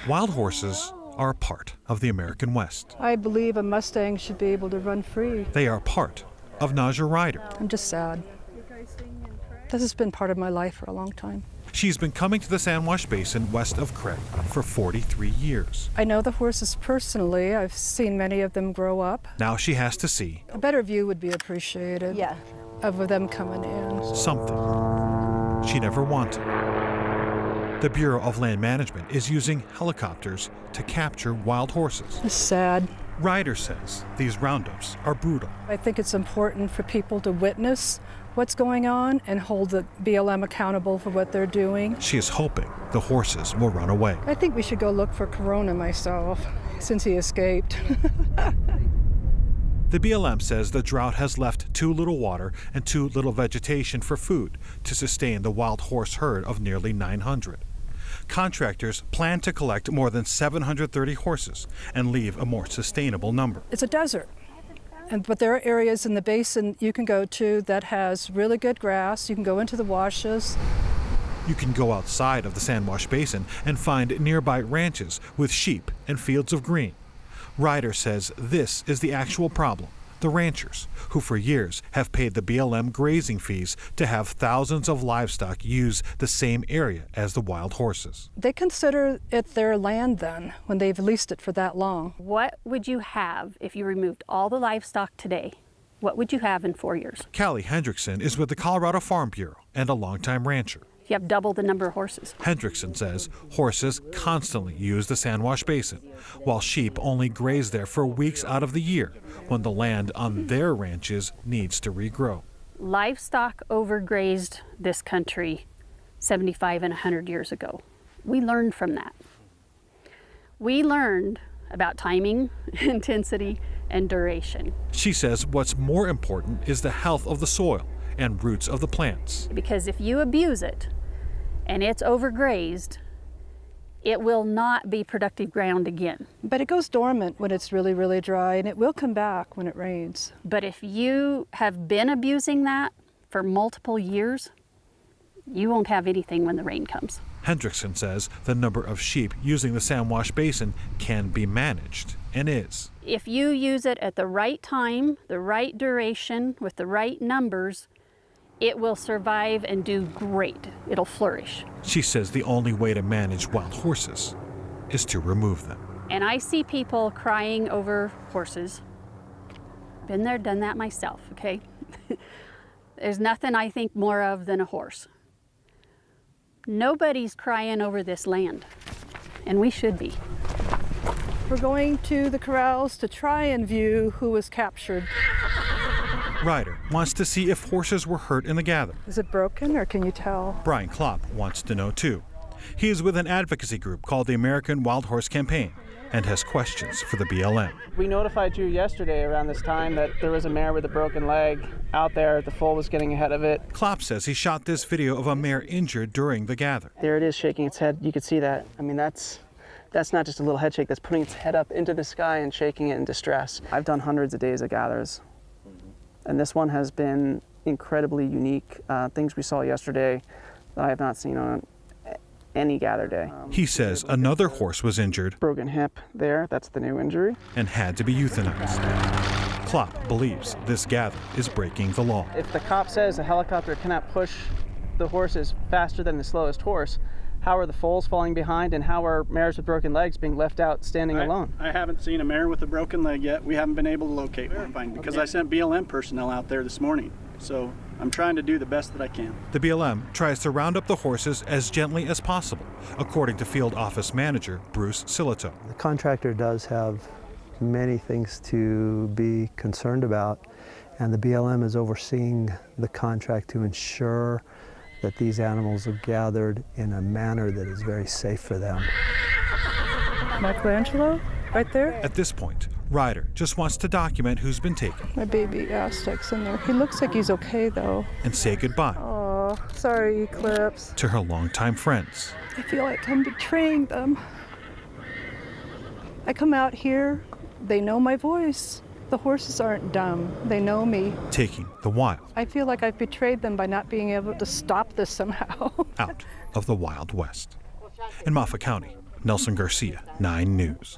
Wild horses are a part of the American West. I believe a Mustang should be able to run free. They are part of Naja Ryder. I'm just sad. This has been part of my life for a long time. She's been coming to the Sand Wash Basin west of Craig for 43 years. I know the horses personally. I've seen many of them grow up. Now she has to see A better view would be appreciated of them coming in. something she never wanted. The Bureau of Land Management is using helicopters to capture wild horses. It's sad. Ryder says these roundups are brutal. I think it's important for people to witness what's going on and hold the BLM accountable for what they're doing. She is hoping the horses will run away. I think we should go look for Corona myself, since he escaped. The BLM says the drought has left too little water and too little vegetation for food to sustain the wild horse herd of nearly 900. Contractors plan to collect more than 730 horses and leave a more sustainable number. It's a desert. But there are areas in the basin you can go to that has really good grass. You can go into the washes. You can go outside of the Sand Wash Basin and find nearby ranches with sheep and fields of green. Ryder says this is the actual problem. The ranchers, who for years have paid the BLM grazing fees to have thousands of livestock use the same area as the wild horses. They consider it their land then, when they've leased it for that long. What would you have if you removed all the livestock today? What would you have in 4 years? Callie Hendrickson is with the Colorado Farm Bureau and a longtime rancher. You have double the number of horses. Hendrickson says horses constantly use the Sand Wash Basin, while sheep only graze there for weeks out of the year when the land on their ranches needs to regrow. Livestock overgrazed this country 75 and 100 years ago. We learned from that. We learned about timing, intensity, and duration. She says what's more important is the health of the soil and roots of the plants. Because if you abuse it and it's overgrazed, it will not be productive ground again. But it goes dormant when it's really, really dry, and it will come back when it rains. But if you have been abusing that for multiple years, you won't have anything when the rain comes. Hendrickson says the number of sheep using the Sand Wash Basin can be managed, and is. If you use it at the right time, the right duration, with the right numbers, it will survive and do great. It'll flourish. She says the only way to manage wild horses is to remove them. And I see people crying over horses. Been there, done that myself, okay? There's nothing I think more of than a horse. Nobody's crying over this land, and we should be. We're going to the corrals to try and view who was captured. Ryder wants to see if horses were hurt in the gather. Is it broken, or can you tell? Brian Klopp wants to know too. He is with an advocacy group called the American Wild Horse Campaign and has questions for the BLM. We notified you yesterday around this time that there was a mare with a broken leg out there. The foal was getting ahead of it. Klopp says he shot this video of a mare injured during the gather. There it is, shaking its head. You could see that. I mean, that's not just a little head shake. That's putting its head up into the sky and shaking it in distress. I've done hundreds of days of gathers, and this one has been incredibly unique. Things we saw yesterday that I have not seen on any gather day. He says another horse was injured. Broken hip there, that's the new injury. And had to be euthanized. Klopp believes this gather is breaking the law. If the cop says a helicopter cannot push the horses faster than the slowest horse, how are the foals falling behind, and how are mares with broken legs being left out standing alone? I haven't seen a mare with a broken leg yet. We haven't been able to locate one because I sent BLM personnel out there this morning. So I'm trying to do the best that I can. The BLM tries to round up the horses as gently as possible, according to Field Office Manager Bruce Silito. The contractor does have many things to be concerned about, and the BLM is overseeing the contract to ensure that these animals are gathered in a manner that is very safe for them. Michelangelo, right there? At this point, Ryder just wants to document who's been taken. My baby Aztec's in there. He looks like he's okay, though. And say goodbye. Oh, sorry, Eclipse. To her longtime friends. I feel like I'm betraying them. I come out here, they know my voice. The horses aren't dumb. They know me. Taking the wild. I feel like I've betrayed them by not being able to stop this somehow. Out of the Wild West. In Moffat County, Nelson Garcia, 9 News.